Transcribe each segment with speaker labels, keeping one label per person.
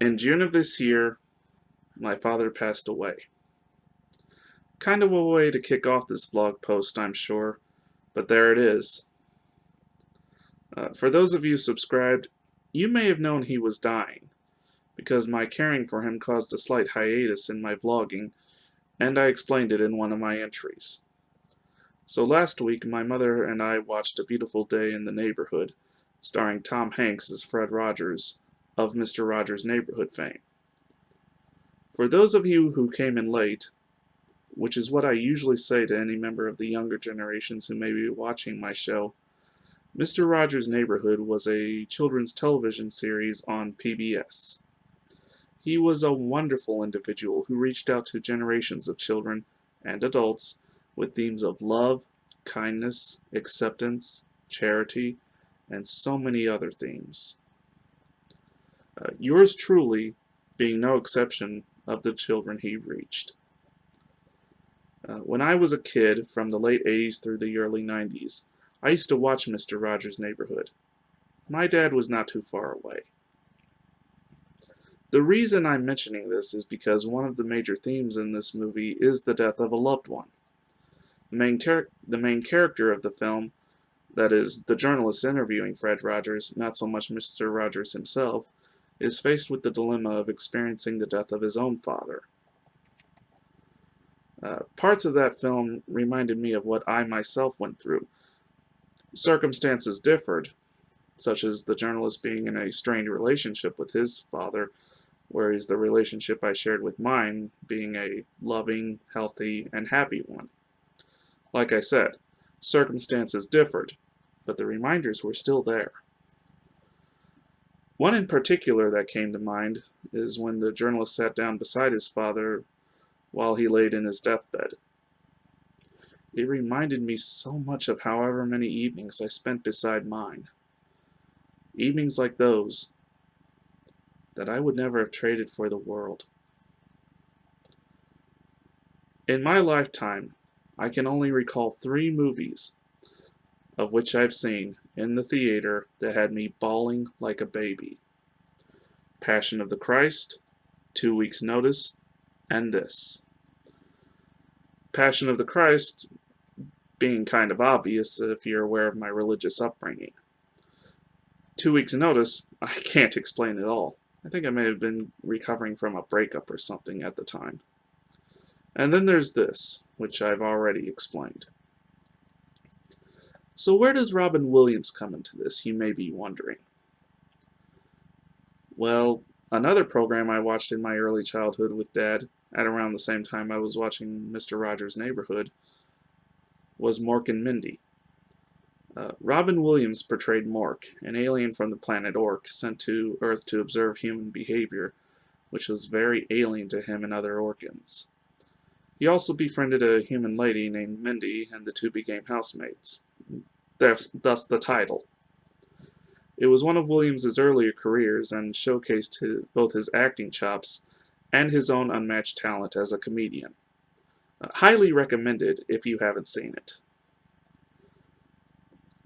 Speaker 1: In June of this year, my father passed away. Kind of a way to kick off this vlog post, I'm sure, but there it is. For those of you subscribed, you may have known he was dying, because my caring for him caused a slight hiatus in my vlogging, and I explained it in one of my entries. So last week, my mother and I watched A Beautiful Day in the Neighborhood, starring Tom Hanks as Fred Rogers, of Mr. Rogers' Neighborhood fame. For those of you who came in late, which is what I usually say to any member of the younger generations who may be watching my show, Mr. Rogers' Neighborhood was a children's television series on PBS. He was a wonderful individual who reached out to generations of children and adults with themes of love, kindness, acceptance, charity, and so many other themes. Yours truly being no exception of the children he reached. When I was a kid, from the late 80s through the early 90s, I used to watch Mr. Rogers' Neighborhood. My dad was not too far away. The reason I'm mentioning this is because one of the major themes in this movie is the death of a loved one. The main character of the film, that is, the journalist interviewing Fred Rogers, not so much Mr. Rogers himself, is faced with the dilemma of experiencing the death of his own father. Parts of that film reminded me of what I myself went through. Circumstances differed, such as the journalist being in a strained relationship with his father, whereas the relationship I shared with mine being a loving, healthy, and happy one. Like I said, circumstances differed, but the reminders were still there. One in particular that came to mind is when the journalist sat down beside his father while he laid in his deathbed. It reminded me so much of however many evenings I spent beside mine. Evenings like those that I would never have traded for the world. In my lifetime, I can only recall 3 movies, of which I've seen, in the theater that had me bawling like a baby. Passion of the Christ, 2 Weeks' Notice, and this. Passion of the Christ being kind of obvious if you're aware of my religious upbringing. 2 Weeks' Notice, I can't explain at all. I think I may have been recovering from a breakup or something at the time. And then there's this, which I've already explained. So where does Robin Williams come into this, you may be wondering? Well, another program I watched in my early childhood with Dad, at around the same time I was watching Mr. Rogers' Neighborhood, was Mork and Mindy. Robin Williams portrayed Mork, an alien from the planet Ork sent to Earth to observe human behavior, which was very alien to him and other Orkans. He also befriended a human lady named Mindy, and the two became housemates. Thus the title. It was one of Williams' earlier careers and showcased both his acting chops and his own unmatched talent as a comedian. Highly recommended if you haven't seen it.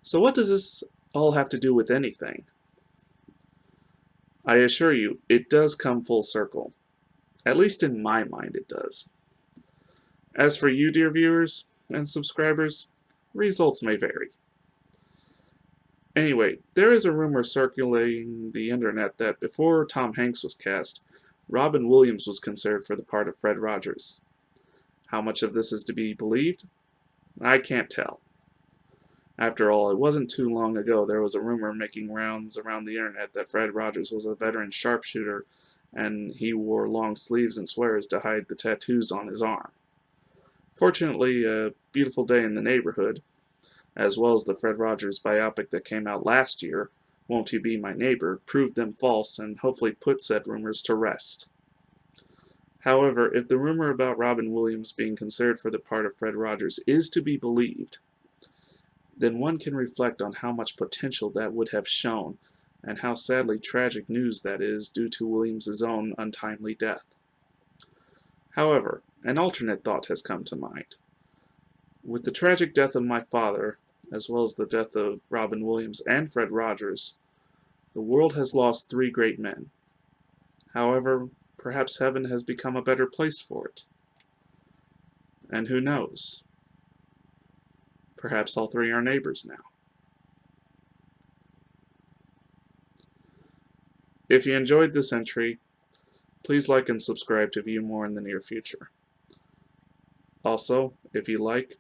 Speaker 1: So what does this all have to do with anything? I assure you, it does come full circle. At least in my mind it does. As for you, dear viewers and subscribers, results may vary. Anyway, there is a rumor circulating the internet that before Tom Hanks was cast, Robin Williams was considered for the part of Fred Rogers. How much of this is to be believed? I can't tell. After all, it wasn't too long ago there was a rumor making rounds around the internet that Fred Rogers was a veteran sharpshooter and he wore long sleeves and sweaters to hide the tattoos on his arm. Fortunately, A Beautiful Day in the Neighborhood, as well as the Fred Rogers biopic that came out last year, Won't You Be My Neighbor, proved them false and hopefully put said rumors to rest. However, if the rumor about Robin Williams being considered for the part of Fred Rogers is to be believed, then one can reflect on how much potential that would have shown and how sadly tragic news that is due to Williams' own untimely death. However, an alternate thought has come to mind. With the tragic death of my father, as well as the death of Robin Williams and Fred Rogers, the world has lost 3 great men. However, perhaps heaven has become a better place for it. And who knows? Perhaps all three are neighbors now. If you enjoyed this entry, please like and subscribe to view more in the near future. Also, if you like,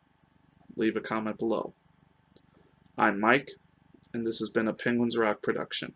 Speaker 1: leave a comment below. I'm Mike, and this has been a Penguins Rock production.